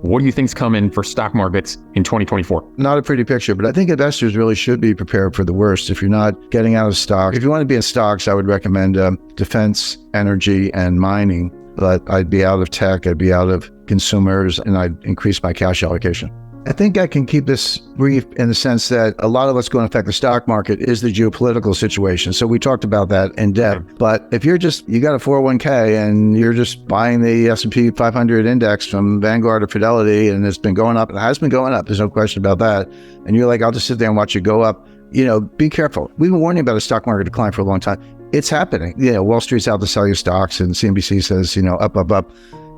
What do you think's coming for stock markets in 2024? Not a pretty picture, but I think investors really should be prepared for the worst. If you're not getting out of stock, if you want to be in stocks, I would recommend defense, energy, and mining. But I'd be out of tech, I'd be out of consumers, and I'd increase my cash allocation. I think I can keep this brief in the sense that a lot of what's going to affect the stock market is the geopolitical situation. So we talked about that in depth. But if you got a 401k and you're just buying the S&P 500 index from Vanguard or Fidelity, and it's been going up, it has been going up, there's no question about that. And you're like, I'll just sit there and watch it go up. Be careful. We've been warning about a stock market decline for a long time. It's happening. Wall Street's out to sell you stocks, and CNBC says, up, up, up.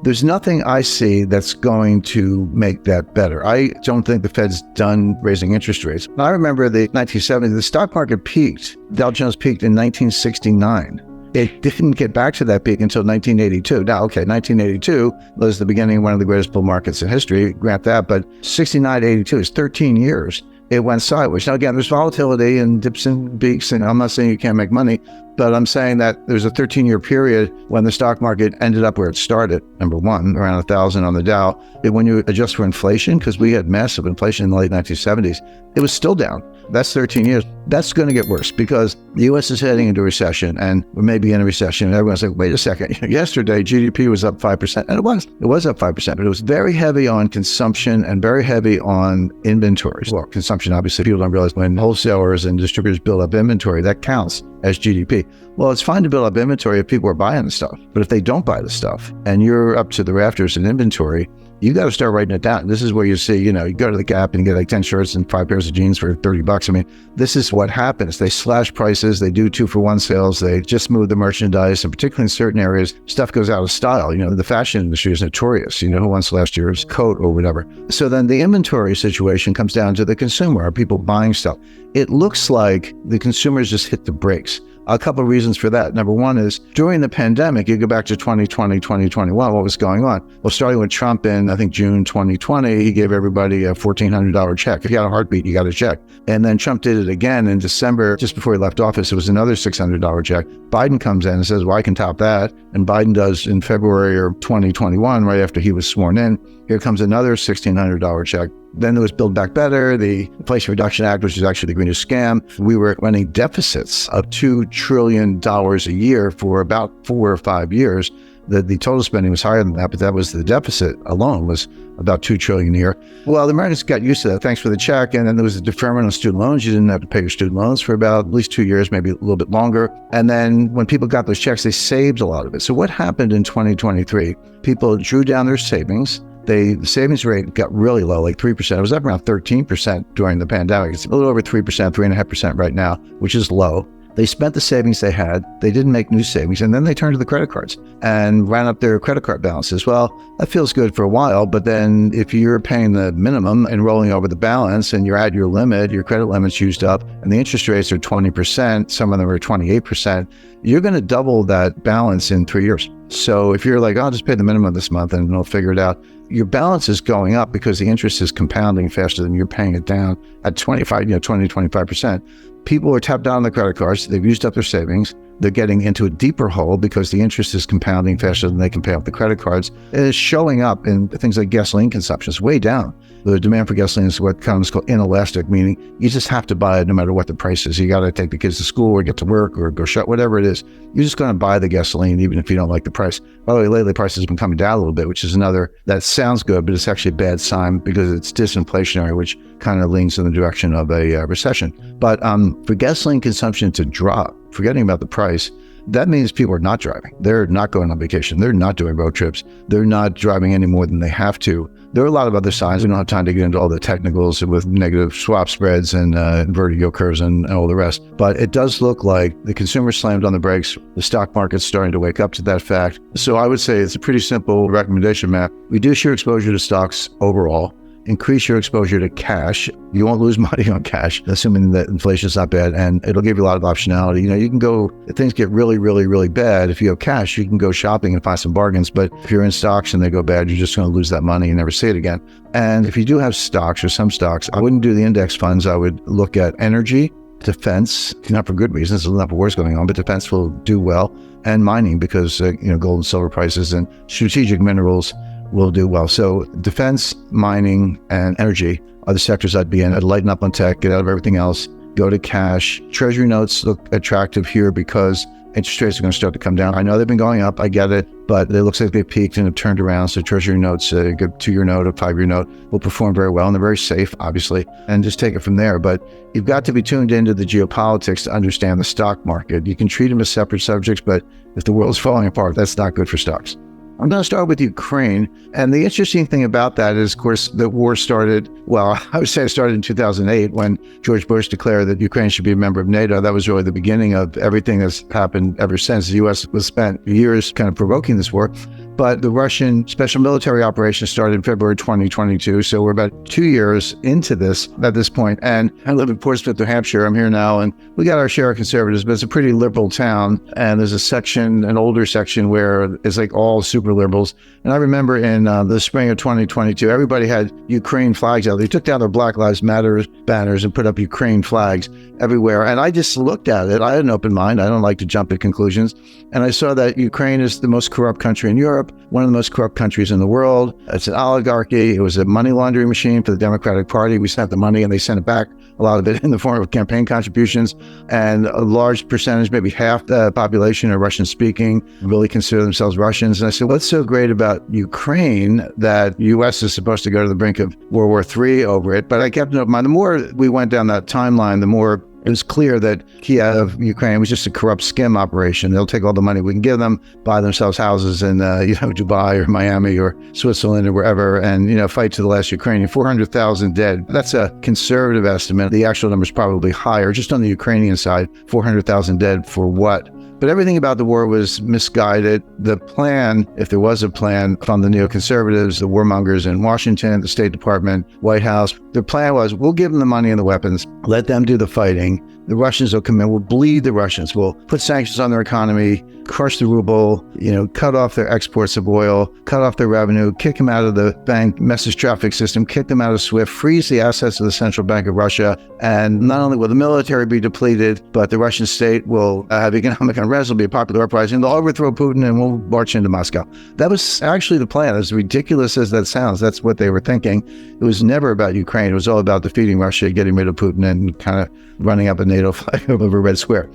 There's nothing I see that's going to make that better. I don't think the Fed's done raising interest rates. I remember the 1970s, the stock market peaked. Dow Jones peaked in 1969. It didn't get back to that peak until 1982. Now, 1982 was the beginning of one of the greatest bull markets in history, grant that, but 69 to 82 is 13 years. It went sideways. Now, again, there's volatility and dips and peaks, and I'm not saying you can't make money, but I'm saying that there's a 13-year period when the stock market ended up where it started, number one, around 1,000 on the Dow. When you adjust for inflation, because we had massive inflation in the late 1970s, it was still down. That's 13 years. That's going to get worse because the U.S. is heading into recession, and we may be in a recession. And everyone's like, wait a second. Yesterday, GDP was up 5%. And it was up 5%, but it was very heavy on consumption and very heavy on inventories. Well, consumption, obviously, people don't realize when wholesalers and distributors build up inventory, that counts as GDP. Well, it's fine to build up inventory if people are buying the stuff. But if they don't buy the stuff and you're up to the rafters in inventory, you got to start writing it down. This is where you see, you go to the Gap and you get like 10 shirts and 5 pairs of jeans for $30. I mean, this is what happens. They slash prices. They do 2-for-1 sales. They just move the merchandise. And particularly in certain areas, stuff goes out of style. The fashion industry is notorious. Who wants last year's coat or whatever. So then the inventory situation comes down to the consumer. Are people buying stuff? It looks like the consumers just hit the brakes. A couple of reasons for that. Number one is during the pandemic, you go back to 2020, 2021, what was going on? Well, starting with Trump in, I think, June 2020, he gave everybody a $1,400 check. If you had a heartbeat, you got a check. And then Trump did it again in December, just before he left office, it was another $600 check. Biden comes in and says, well, I can top that. And Biden does in February of 2021, right after he was sworn in. Here comes another $1,600 check. Then there was Build Back Better, the Inflation Reduction Act, which is actually the greenest scam. We were running deficits of $2 trillion a year for about 4 or 5 years. The total spending was higher than that, but that was the deficit alone was about $2 trillion a year. Well, the Americans got used to that. Thanks for the check. And then there was a deferment on student loans. You didn't have to pay your student loans for about at least 2 years, maybe a little bit longer. And then when people got those checks, they saved a lot of it. So what happened in 2023? People drew down their savings. The savings rate got really low, like 3%. It was up around 13% during the pandemic. It's a little over 3%, 3.5% right now, which is low. They spent the savings they had. They didn't make new savings. And then they turned to the credit cards and ran up their credit card balances. Well, that feels good for a while. But then if you're paying the minimum and rolling over the balance and you're at your limit, your credit limit's used up, and the interest rates are 20%, some of them are 28%, you're going to double that balance in 3 years. So if you're like, I'll just pay the minimum this month and I'll figure it out, your balance is going up because the interest is compounding faster than you're paying it down at 20 to 25%. People are tapped down on the credit cards. They've used up their savings. They're getting into a deeper hole because the interest is compounding faster than they can pay off the credit cards. It is showing up in things like gasoline consumption. It's way down. The demand for gasoline is what comes called inelastic, meaning you just have to buy it no matter what the price is. You got to take the kids to school or get to work or go shop, whatever it is. You're just going to buy the gasoline even if you don't like the price. By the way, lately prices have been coming down a little bit, which is another, that sounds good, but it's actually a bad sign because it's disinflationary, which kind of leans in the direction of a recession. But for gasoline consumption to drop, forgetting about the price, that means people are not driving. They're not going on vacation. They're not doing road trips. They're not driving any more than they have to. There are a lot of other signs. We don't have time to get into all the technicals with negative swap spreads and inverted yield curves and all the rest. But it does look like the consumer slammed on the brakes. The stock market's starting to wake up to that fact. So I would say it's a pretty simple recommendation, Matt. Reduce your exposure to stocks overall. Increase your exposure to cash. You won't lose money on cash, assuming that inflation is not bad, and it'll give you a lot of optionality. You can go, if things get really, really, really bad, if you have cash, you can go shopping and find some bargains. But if you're in stocks and they go bad, you're just going to lose that money and never see it again. And if you do have stocks or some stocks, I wouldn't do the index funds. I would look at energy, defense, not for good reasons, there's not for wars going on, but defense will do well, and mining because, gold and silver prices and strategic minerals will do well. So defense, mining, and energy are the sectors I'd be in. I'd lighten up on tech, get out of everything else, go to cash. Treasury notes look attractive here because interest rates are going to start to come down. I know they've been going up, I get it, but it looks like they peaked and have turned around. So Treasury notes, a good 2-year note, a 5-year note, will perform very well, and they're very safe, obviously, and just take it from there. But you've got to be tuned into the geopolitics to understand the stock market. You can treat them as separate subjects, but if the world's falling apart, that's not good for stocks. I'm going to start with Ukraine. And the interesting thing about that is, of course, the war started, well, I would say it started in 2008 when George Bush declared that Ukraine should be a member of NATO. That was really the beginning of everything that's happened ever since. The U.S. was spent years kind of provoking this war. But the Russian special military operation started in February 2022. So we're about 2 years into this at this point. And I live in Portsmouth, New Hampshire. I'm here now, and we got our share of conservatives, but it's a pretty liberal town. And there's a section, an older section, where it's like all super liberals. And I remember in the spring of 2022, everybody had Ukraine flags out. They took down their Black Lives Matter banners and put up Ukraine flags everywhere. And I just looked at it. I had an open mind. I don't like to jump at conclusions. And I saw that Ukraine is the most corrupt country in Europe, one of the most corrupt countries in the world. It's an oligarchy. It was a money laundering machine for the Democratic Party. We sent the money and they sent it back, a lot of it in the form of campaign contributions. And a large percentage, maybe half the population, are Russian speaking, really consider themselves Russians. And I said, what's so great about Ukraine that U.S. is supposed to go to the brink of World War III over it? But I kept an open mind. The more we went down that timeline, the more it was clear that Kiev, Ukraine, was just a corrupt skim operation. They'll take all the money we can give them, buy themselves houses in, Dubai or Miami or Switzerland or wherever, and, fight to the last Ukrainian. 400,000 dead. That's a conservative estimate. The actual number is probably higher, just on the Ukrainian side. 400,000 dead for what? But everything about the war was misguided. The plan, if there was a plan from the neoconservatives, the warmongers in Washington, the State Department, White House, their plan was, we'll give them the money and the weapons, let them do the fighting. The Russians will come in, we'll bleed the Russians, we'll put sanctions on their economy, crush the ruble, cut off their exports of oil, cut off their revenue, kick them out of the bank message traffic system, kick them out of SWIFT, freeze the assets of the Central Bank of Russia. And not only will the military be depleted, but the Russian state will have economic unrest, will be a popular uprising, they'll overthrow Putin and we'll march into Moscow. That was actually the plan. As ridiculous as that sounds, that's what they were thinking. It was never about Ukraine. It was all about defeating Russia, getting rid of Putin, and kind of running up a NATO flag over Red Square.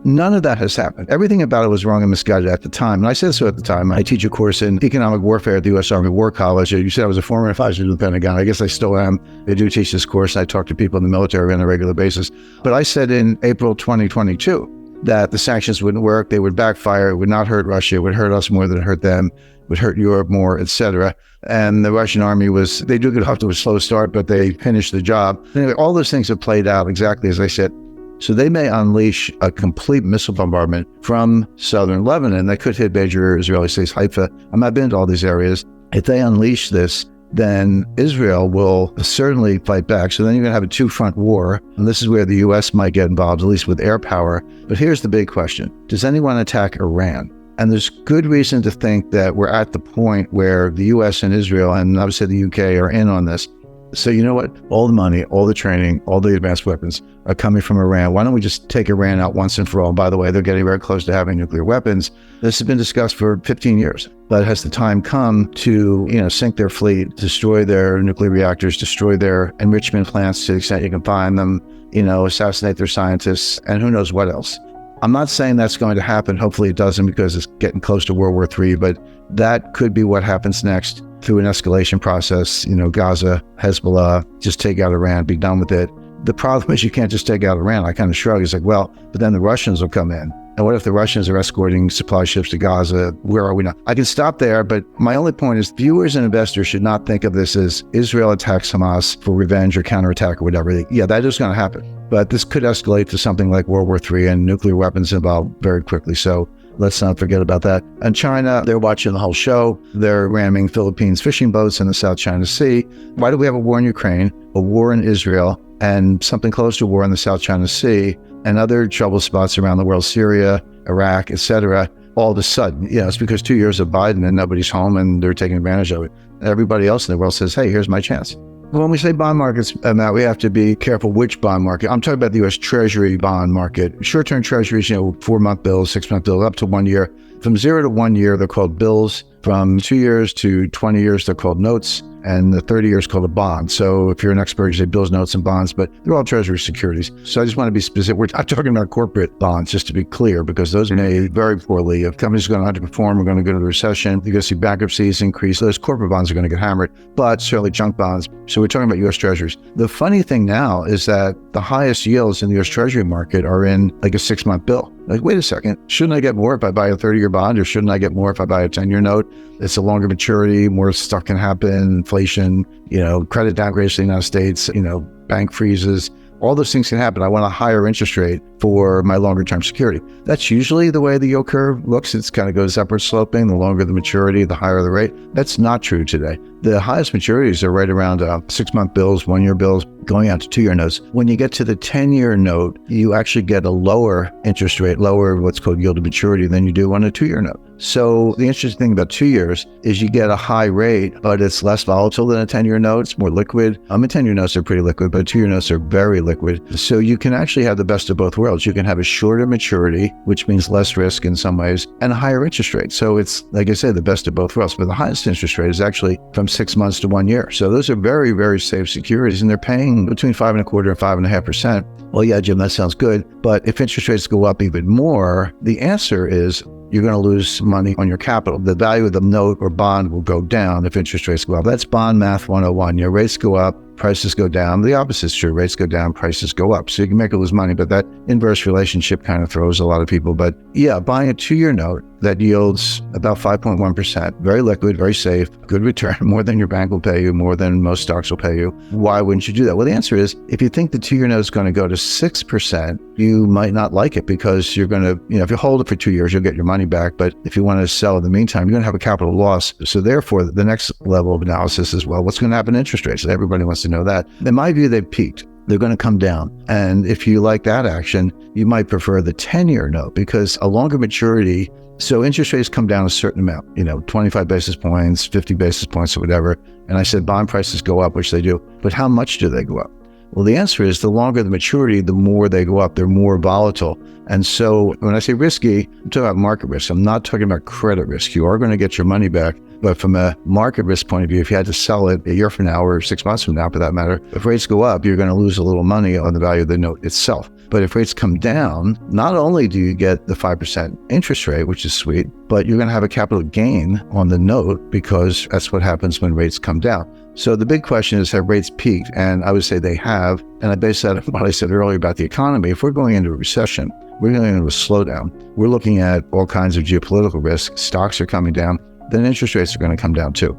None of that has happened. Everything about it was wrong and misguided at the time. And I said so at the time. I teach a course in economic warfare at the U.S. Army War College. You said I was a former advisor to the Pentagon. I guess I still am. I do teach this course. I talk to people in the military on a regular basis. But I said in April 2022 that the sanctions wouldn't work. They would backfire. It would not hurt Russia. It would hurt us more than it hurt them. It would hurt Europe more, etc. And the Russian army they do get off to a slow start, but they finished the job. Anyway, all those things have played out exactly as I said. So they may unleash a complete missile bombardment from southern Lebanon that could hit major Israeli cities, Haifa. I've been to all these areas. If they unleash this, then Israel will certainly fight back. So then you're going to have a two-front war. And this is where the U.S. might get involved, at least with air power. But here's the big question. Does anyone attack Iran? And there's good reason to think that we're at the point where the U.S. and Israel, and obviously the U.K., are in on this. So you know what? All the money, all the training, all the advanced weapons are coming from Iran. Why don't we just take Iran out once and for all? By the way, they're getting very close to having nuclear weapons. This has been discussed for 15 years. But has the time come to, sink their fleet, destroy their nuclear reactors, destroy their enrichment plants to the extent you can find them, assassinate their scientists, and who knows what else? I'm not saying that's going to happen. Hopefully it doesn't, because it's getting close to World War III, but that could be what happens next through an escalation process. Gaza, Hezbollah, just take out Iran, be done with it. The problem is you can't just take out Iran. I kind of shrug. It's like, well, but then the Russians will come in. And what if the Russians are escorting supply ships to Gaza? Where are we now? I can stop there, but my only point is viewers and investors should not think of this as Israel attacks Hamas for revenge or counterattack or whatever. Yeah, that is going to happen. But this could escalate to something like World War III and nuclear weapons involved very quickly. So let's not forget about that. And China, they're watching the whole show. They're ramming Philippines fishing boats in the South China Sea. Why do we have a war in Ukraine, a war in Israel, and something close to a war in the South China Sea, and other trouble spots around the world, Syria, Iraq, etc., all of a sudden? It's because 2 years of Biden and nobody's home and they're taking advantage of it. Everybody else in the world says, hey, here's my chance. When we say bond markets, Matt, we have to be careful which bond market. I'm talking about the U.S. Treasury bond market. Short-term treasuries, 4-month bills, 6-month bills, up to 1 year, From 0 to 1 year, they're called bills. From 2 years to 20 years, they're called notes. And the 30 years called a bond. So if you're an expert, you say bills, notes, and bonds, but they're all Treasury securities. So I just want to be specific. We're not talking about corporate bonds, just to be clear, because those are made very poorly. If companies are going to underperform, we're going to go into a recession, you're going to see bankruptcies increase. Those corporate bonds are going to get hammered, but certainly junk bonds. So we're talking about U.S. Treasuries. The funny thing now is that the highest yields in the U.S. Treasury market are in like a 6-month bill. Like, wait a second, shouldn't I get more if I buy a 30-year bond, or shouldn't I get more if I buy a 10-year note? It's a longer maturity, more stuff can happen, inflation, credit downgrades in the United States, bank freezes. All those things can happen. I want a higher interest rate for my longer term security. That's usually the way the yield curve looks. It kind of goes upward sloping. The longer the maturity, the higher the rate. That's not true today. The highest maturities are right around 6-month bills, 1-year bills, going out to 2-year notes. When you get to the 10-year note, you actually get a lower interest rate, lower what's called yield to maturity than you do on a 2-year note. So the interesting thing about 2 years is you get a high rate, but it's less volatile than a 10-year note. It's more liquid. 10-year notes are pretty liquid, but 2-year notes are very liquid. So you can actually have the best of both worlds. You can have a shorter maturity, which means less risk in some ways, and a higher interest rate. So it's, like I said, the best of both worlds. But the highest interest rate is actually from 6 months to 1 year. So those are very, very safe securities, and they're paying between 5.25% and 5.5%. Well, yeah, Jim, that sounds good. But if interest rates go up even more, the answer is you're going to lose money on your capital. The value of the note or bond will go down if interest rates go up. That's bond math 101. Your rates go up, prices go down. The opposite is true. Rates go down, prices go up. So you can make or lose money, but that inverse relationship kind of throws a lot of people. But yeah, buying a 2-year note that yields about 5.1%, very liquid, very safe, good return, more than your bank will pay you, more than most stocks will pay you. Why wouldn't you do that? Well, the answer is, if you think the 2-year note is going to go to 6%, you might not like it, because you're going to, if you hold it for 2 years, you'll get your money back. But if you want to sell in the meantime, you're going to have a capital loss. So therefore, the next level of analysis is, well, what's going to happen to interest rates? Everybody wants to know that. In my view, they've peaked. They're going to come down. And if you like that action, you might prefer the 10-year note, because a longer maturity, so interest rates come down a certain amount, 25 basis points, 50 basis points, or whatever. And I said bond prices go up, which they do. But how much do they go up? Well, the answer is, the longer the maturity, the more they go up. They're more volatile. And so when I say risky, I'm talking about market risk. I'm not talking about credit risk. You are going to get your money back. But from a market risk point of view, if you had to sell it a year from now, or 6 months from now, for that matter, if rates go up, you're going to lose a little money on the value of the note itself. But if rates come down, not only do you get the 5% interest rate, which is sweet, but you're going to have a capital gain on the note, because that's what happens when rates come down. So the big question is, have rates peaked? And I would say they have. And I base that on what I said earlier about the economy. If we're going into a recession, we're going into a slowdown, we're looking at all kinds of geopolitical risk, stocks are coming down, then interest rates are going to come down too.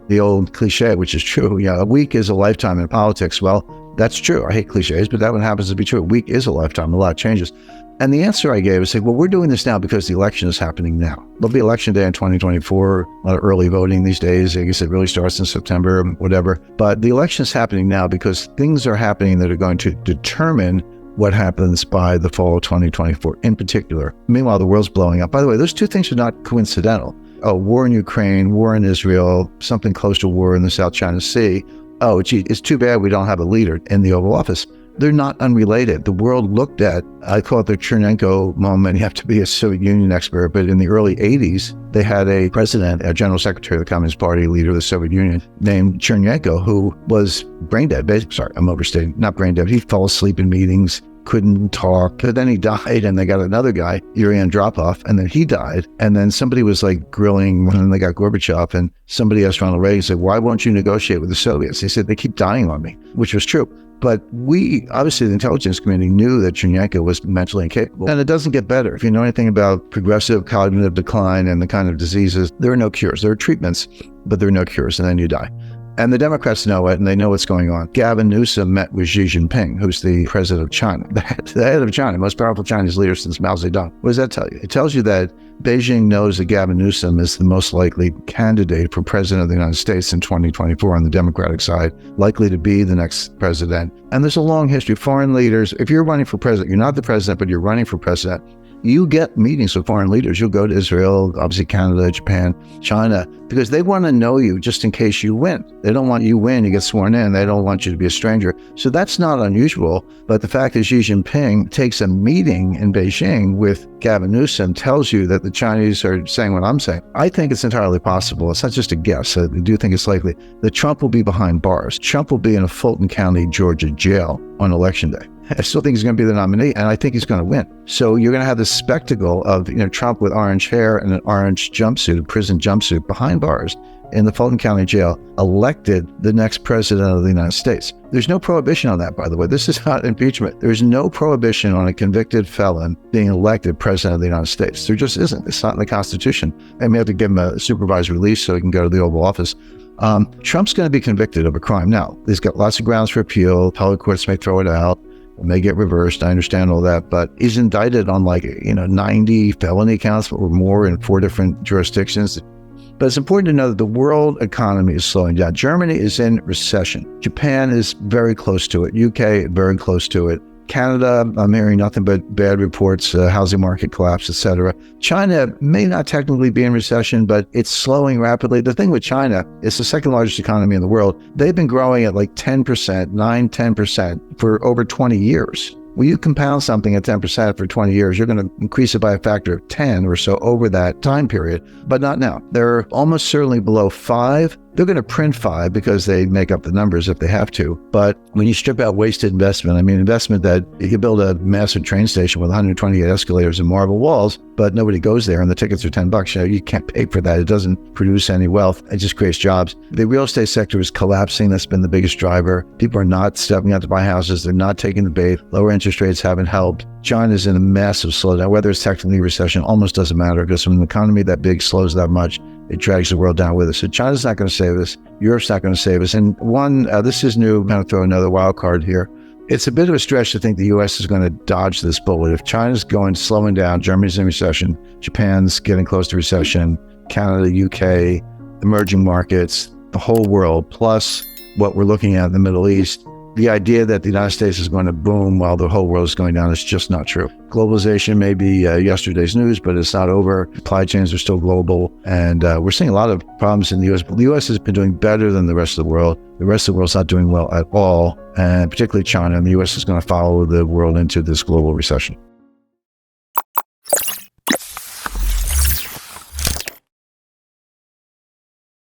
The old cliche, which is true, a week is a lifetime in politics. Well, that's true. I hate cliches, but that one happens to be true. A week is a lifetime. A lot changes. And the answer I gave is, well, we're doing this now because the election is happening now. There'll be election day in 2024, a lot of early voting these days. I guess it really starts in September, whatever. But the election is happening now because things are happening that are going to determine what happens by the fall of 2024 in particular. Meanwhile, the world's blowing up. By the way, those two things are not coincidental. Oh, war in Ukraine, war in Israel, something close to war in the South China Sea. Oh, gee, it's too bad we don't have a leader in the Oval Office. They're not unrelated. The world looked at, I call it the Chernenko moment. You have to be a Soviet Union expert, but in the early 80s, they had a president, a general secretary of the Communist Party, leader of the Soviet Union, named Chernenko, who was brain dead. Sorry, I'm overstating, not brain dead. He fell asleep in meetings, couldn't talk. But then he died, and they got another guy, Yuri Andropov, and then he died. And then somebody was like grilling, and they got Gorbachev, and somebody asked Ronald Reagan, said, why won't you negotiate with the Soviets? He said, they keep dying on me, which was true. But we, obviously the intelligence community, knew that Chernenko was mentally incapable. And it doesn't get better. If you know anything about progressive cognitive decline and the kind of diseases, there are no cures. There are treatments, but there are no cures, and then you die. And the Democrats know it, and they know what's going on. Gavin Newsom met with Xi Jinping, who's the president of China, the head of China, most powerful Chinese leader since Mao Zedong. What does that tell you? It tells you that Beijing knows that Gavin Newsom is the most likely candidate for president of the United States in 2024 on the Democratic side, likely to be the next president. And there's a long history. Foreign leaders, if you're running for president, you're not the president, but you're running for president, you get meetings with foreign leaders. You'll go to Israel, obviously Canada, Japan, China, because they want to know you just in case you win. They don't want you win, you get sworn in. They don't want you to be a stranger. So that's not unusual. But the fact that Xi Jinping takes a meeting in Beijing with Gavin Newsom tells you that the Chinese are saying what I'm saying. I think it's entirely possible. It's not just a guess. I do think it's likely that Trump will be behind bars. Trump will be in a Fulton County, Georgia jail on Election Day. I still think he's going to be the nominee, and I think he's going to win. So you're going to have this spectacle of Trump with orange hair and an orange jumpsuit, a prison jumpsuit, behind bars in the Fulton County jail, elected the next president of the United States. There's no prohibition on that, by the way. This is not impeachment. There's no prohibition on a convicted felon being elected president of the United States. There just isn't. It's not in the Constitution. I may have to give him a supervised release so he can go to the Oval Office. Trump's going to be convicted of a crime. Now, he's got lots of grounds for appeal. Appellate courts may throw it out. It may get reversed. I understand all that, but he's indicted on 90 felony counts or more in 4 different jurisdictions. But it's important to know that the world economy is slowing down. Germany is in recession. Japan is very close to it. UK, very close to it. Canada, I'm hearing nothing but bad reports, housing market collapse, etc. China may not technically be in recession, but it's slowing rapidly. The thing with China, it's the second largest economy in the world. They've been growing at 10%, 10% for over 20 years. When you compound something at 10% for 20 years, you're going to increase it by a factor of 10 or so over that time period, but not now. They're almost certainly below 5. They're going to print 5 because they make up the numbers if they have to. But when you strip out wasted investment, investment that you build a massive train station with 128 escalators and marble walls, but nobody goes there and the tickets are $10. You can't pay for that. It doesn't produce any wealth. It just creates jobs. The real estate sector is collapsing. That's been the biggest driver. People are not stepping out to buy houses. They're not taking the bait. Lower interest rates haven't helped. China's in a massive slowdown. Whether it's technically a recession almost doesn't matter, because when an economy that big slows that much, it drags the world down with it. So China's not going to save us. Europe's not going to save us. And this is new. I'm going to throw another wild card here. It's a bit of a stretch to think the U.S. is going to dodge this bullet. If China's slowing down, Germany's in recession, Japan's getting close to recession, Canada, UK, emerging markets, the whole world, plus what we're looking at in the Middle East, the idea that the United States is going to boom while the whole world is going down is just not true. Globalization may be yesterday's news, but it's not over. Supply chains are still global, and we're seeing a lot of problems in the U.S. But the U.S. has been doing better than the rest of the world. The rest of the world's not doing well at all, and particularly China, and the U.S. is going to follow the world into this global recession.